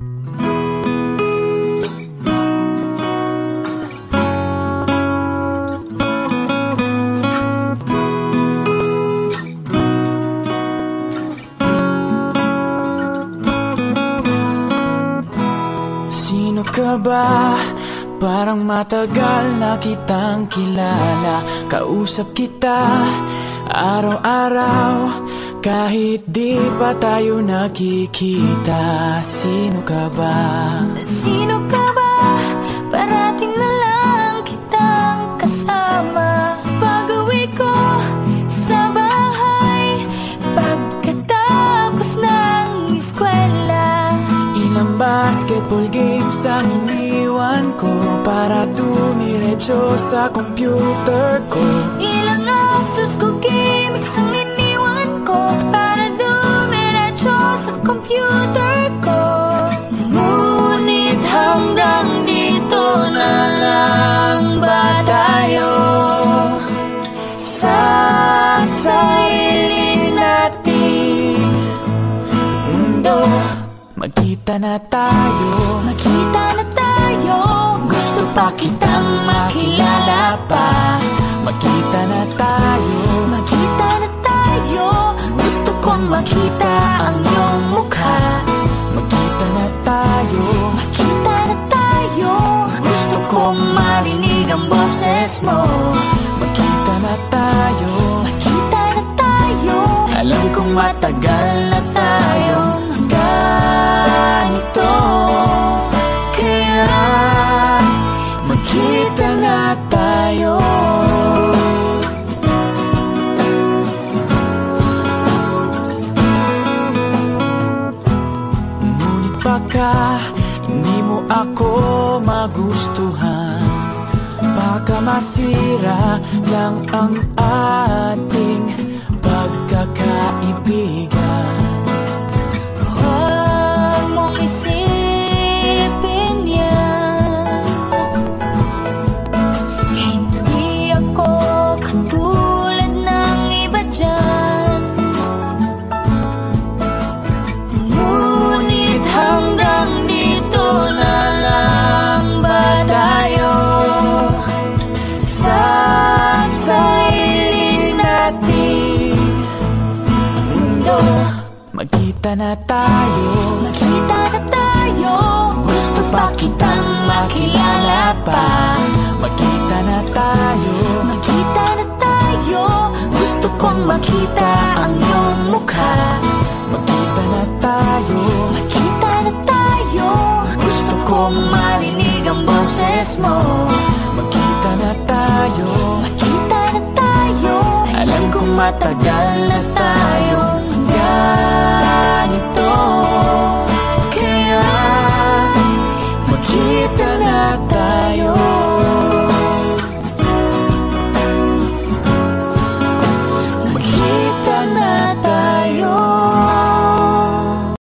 Sino ka ba? Parang matagal na kitang kilala. Kausap kita araw-araw kahit di pa tayo nakikita. Sino ka ba? Sino ka ba? Parating na lang kitang kasama pag-uwi ko sa bahay pagkatapos ng eskwela. Ilang basketball games ang iniwan ko para dumiretso sa computer ko. Ilang after school gimmicks ang iniwan ko para dumiretso sa computer ko. Ngunit hanggang dito na lang ba tayo? Sa sarili nating mundo. Magkita na tayo, Magkita na tayo, gusto pa kitang makilala pa. Magkita na tayo, magkita na tayo, gusto kong makita ang iyong mukha. Magkita na tayo, magkita na tayo, gusto kong marinig ang boses mo. Magkita na tayo, magkita na tayo, alam kong matagal na tayong ganito. Kaya magkita na tayo. Ngunit baka hindi mo ako magustuhan. Baka masira lang ang ating pagkakaibigan. huwag mong isipin yan. Hindi ako katulad ng iba dyan. Ngunit hanggang dito na lang ba tayo? Sa sarili nating mundo. Magkita na tayo, Magkita na tayo, gusto pa kitang makilala pa. Magkita na tayo, magkita na tayo, gusto kong makita ang iyong mukha. Magkita na tayo, magkita na tayo, gusto kong marinig ang boses mo. Magkita na tayo, magkita na tayo, alam kong matagal na tayo